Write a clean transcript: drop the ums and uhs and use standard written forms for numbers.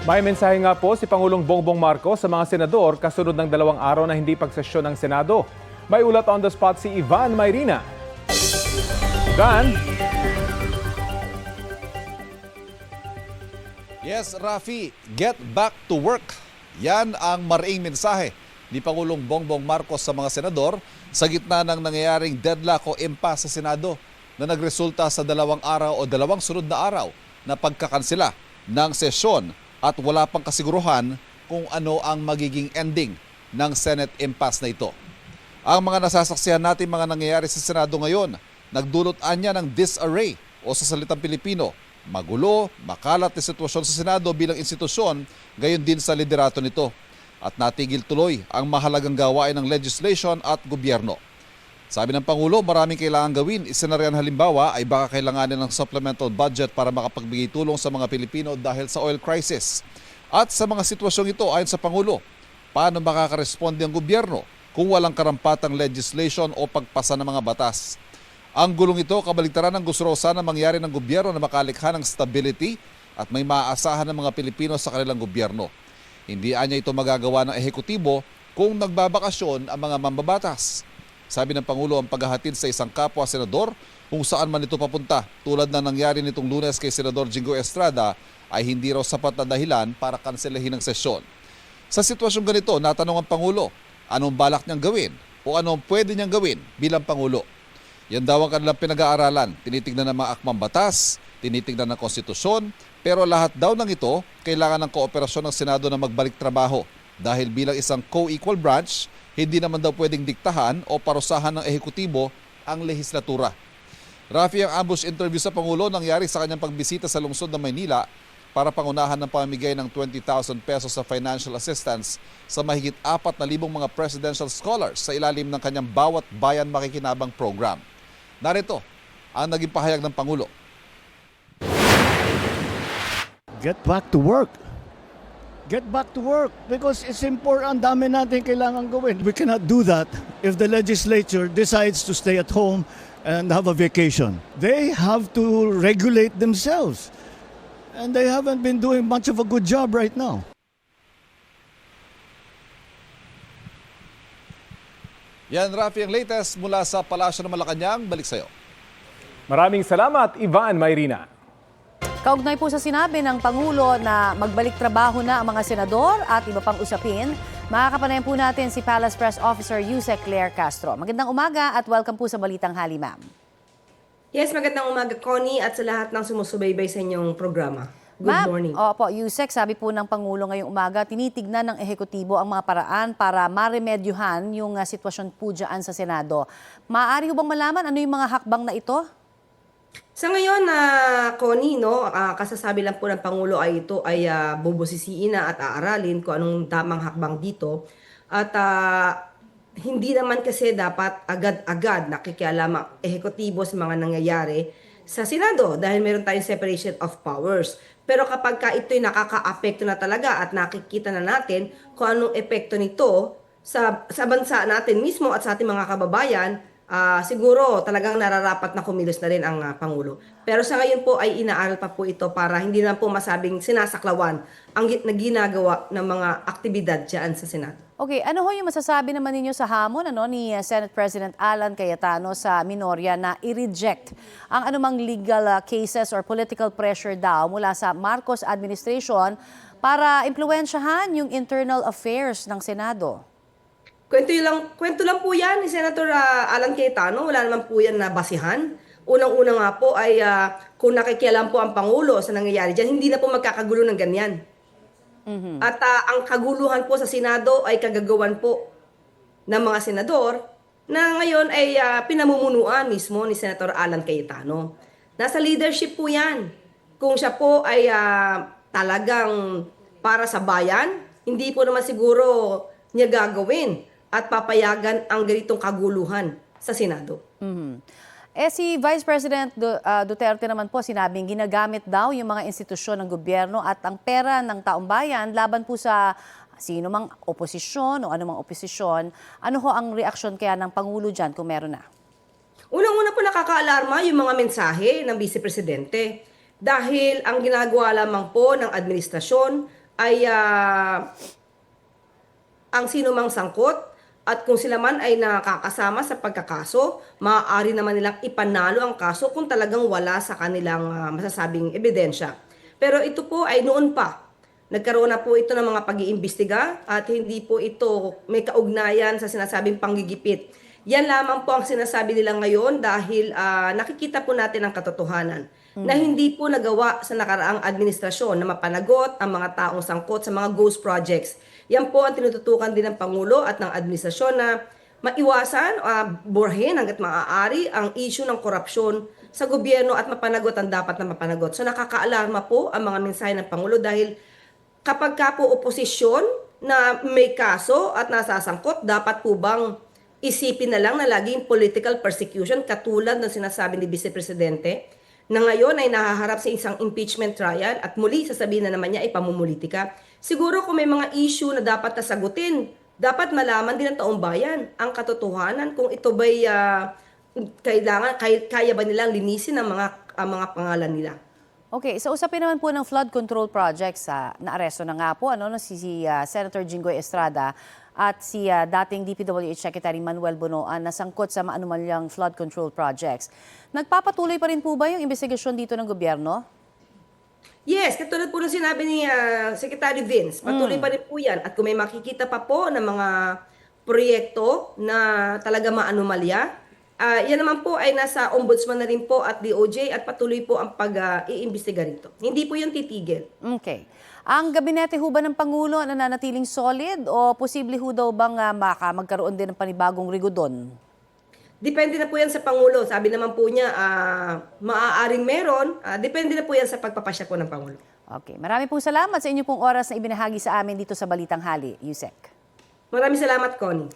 May mensahe nga po si Pangulong Bongbong Marcos sa mga senador kasunod ng 2 araw na hindi pagsesyon ng Senado. May ulat on the spot si Ivan Mayrina. Ivan? Yes, Rafi, get back to work. Yan ang mariing mensahe ni Pangulong Bongbong Marcos sa mga senador sa gitna ng nangyayaring deadlock o impasse sa Senado na nagresulta sa 2 araw o 2 sunod na araw na pagkakansela ng sesyon at wala pang kasiguruhan kung ano ang magiging ending ng Senate impasse na ito. Ang mga nasasaksihan natin mga nangyayari sa Senado ngayon, nagdulot anya ng disarray o sa salitang Pilipino, magulo, makalat na sitwasyon sa Senado bilang institusyon, gayon din sa liderato nito. At natigil tuloy ang mahalagang gawain ng legislation at gobyerno. Sabi ng Pangulo, maraming kailangan gawin. Isa na rin halimbawa ay baka kailanganin ng supplemental budget para makapagbigay tulong sa mga Pilipino dahil sa oil crisis. At sa mga sitwasyong ito, ayon sa Pangulo, paano makakaresponde ang gobyerno kung walang karampatang legislation o pagpasa ng mga batas? Ang gulong ito, kabaligtaran ng gusto raw sana mangyari ng gobyerno na makalikha ng stability at may maaasahan ng mga Pilipino sa kanilang gobyerno. Hindi anya ito magagawa ng ehekutibo kung nagbabakasyon ang mga mambabatas. Sabi ng Pangulo, ang paghahatid sa isang kapwa senador kung saan man ito papunta, tulad na nangyari nitong Lunes kay Senador Jingo Estrada, ay hindi raw sapat na dahilan para kanselahin ang sesyon. Sa sitwasyong ganito, natanong ang Pangulo, anong balak niyang gawin o anong pwede niyang gawin bilang Pangulo? Yan daw ang kanilang pinag-aaralan. Tinitignan ng mga akmang batas, tinitignan ng konstitusyon, pero lahat daw ng ito, kailangan ng kooperasyon ng Senado na magbalik trabaho dahil bilang isang co-equal branch, hindi naman daw pwedeng diktahan o parusahan ng ehekutibo ang lehislatura. Rafi, ang ambush interview sa Pangulo nangyari sa kanyang pagbisita sa lungsod ng Maynila para pangunahan ng pamimigay ng 20,000 pesos sa financial assistance sa mahigit 4,000 mga presidential scholars sa ilalim ng kanyang Bawat Bayan Makikinabang program. Narito ang naging pahayag ng Pangulo. Get back to work. Get back to work because it's important. Dami natin kailangan gawin. We cannot do that if the legislature decides to stay at home and have a vacation. They have to regulate themselves. And they haven't been doing much of a good job right now. Yan, Rafi, ang latest mula sa Palasyo ng Malacanang. Balik sa'yo. Maraming salamat, Ivan Mayrina. Kaugnay po sa sinabi ng Pangulo na magbalik trabaho na ang mga senador at iba pang usapin, makakapanayan po natin si Palace Press Officer Yusek Claire Castro. Magandang umaga at welcome po sa Balitang Hali, ma'am. Yes, magandang umaga, Connie, at sa lahat ng sumusubaybay sa inyong programa. Good morning. Opo, Yusek, sabi po ng Pangulo ngayong umaga, tinitignan ng ehekutibo ang mga paraan para maremedyuhan yung sitwasyon po dyan sa Senado. Maaari ho bang malaman ano yung mga hakbang na ito? Sa ngayon, Connie, kasasabi lang po ng Pangulo ay ito ay bubusisiin na at aaralin kung anong tamang hakbang dito. At hindi naman kasi dapat agad-agad nakikialam ang ehekutibo sa mga nangyayari sa Senado dahil meron tayong separation of powers. Pero kapag ito'y nakaka-apekto na talaga at nakikita na natin kung anong epekto nito sa bansa natin mismo at sa ating mga kababayan, siguro talagang nararapat na kumilos na rin ang Pangulo. Pero sa ngayon po ay inaaral pa po ito para hindi na po masabing sinasaklawan ang ginagawa ng mga aktibidad dyan sa Senado. Okay, ano ho yung masasabi naman ninyo sa hamon ni Senate President Alan Cayetano sa minorya na i-reject ang anumang legal cases or political pressure daw mula sa Marcos administration para impluwensyahan yung internal affairs ng Senado? Kwento lang po yan ni Senator Alan Cayetano. Wala naman po yan na basihan. Unang-una nga po ay kung nakikialam po ang Pangulo sa nangyayari dyan, hindi na po magkakagulo ng ganyan. At ang kaguluhan po sa Senado ay kagagawan po ng mga senador na ngayon ay pinamumunuan mismo ni Senator Alan Cayetano. Nasa leadership po yan. Kung siya po ay talagang para sa bayan, hindi po naman siguro niya gagawin at papayagan ang ganitong kaguluhan sa Senado. Si Vice President Duterte naman po sinabing ginagamit daw yung mga institusyon ng gobyerno at ang pera ng taong bayan laban po sa sino mang oposisyon o anumang oposisyon. Ano ho ang reaksyon kaya ng Pangulo dyan kung meron na? Unang-una po nakaka-alarma yung mga mensahe ng Vice Presidente dahil ang ginagawa lamang po ng administrasyon ay ang sinumang sangkot at kung sila man ay nakakasama sa pagkakaso, maaari naman nilang ipanalo ang kaso kung talagang wala sa kanilang masasabing ebidensya. Pero ito po ay noon pa. Nagkaroon na po ito ng mga pag-iimbestiga at hindi po ito may kaugnayan sa sinasabing panggigipit. Yan lamang po ang sinasabi nila ngayon dahil nakikita po natin ang katotohanan na hindi po nagawa sa nakaraang administrasyon na mapanagot ang mga taong sangkot sa mga ghost projects. Yan po ang tinututukan din ng Pangulo at ng administrasyon na maiwasan, burhin hanggat maaari ang issue ng korupsyon sa gobyerno at mapanagot ang dapat na mapanagot. So nakakaalarma po ang mga mensahe ng Pangulo dahil kapag ka po oposisyon na may kaso at nasasangkot, dapat po bang isipin na lang na laging political persecution katulad ng sinasabi ni Vice Presidente na ngayon ay nahaharap sa isang impeachment trial at muli sasabihin na naman niya ay pamumulitika. Siguro kung may mga issue na dapat nasagutin, dapat malaman din ng taong bayan ang katotohanan kung ito ba'y kaya ba nilang linisin ang mga pangalan nila. Okay, sa usapin naman po ng flood control projects, naaresto na nga po si Senator Jinggoy Estrada at si dating DPWH Secretary Manuel Bonoan na sangkot sa maanumalyang flood control projects. Nagpapatuloy pa rin po ba yung investigasyon dito ng gobyerno? Yes, katulad po ng sinabi ni Secretary Vince, patuloy pa rin po yan. At kung may makikita pa po ng mga proyekto na talaga maanumalya, yan naman po ay nasa ombudsman na rin po at DOJ at patuloy po ang pag-iimbestiga rito. Hindi po yan titigil. Okay. Ang gabinete ho ba ng Pangulo nananatiling solid o posible ho daw bang magkaroon din ng panibagong rigodon? Depende na po yan sa Pangulo. Sabi naman po niya, maaaring meron. Depende na po yan sa pagpapasya po ng Pangulo. Okay. Marami pong salamat sa inyo pong oras na ibinahagi sa amin dito sa Balitang Hali, Yusek. Maraming salamat, Connie.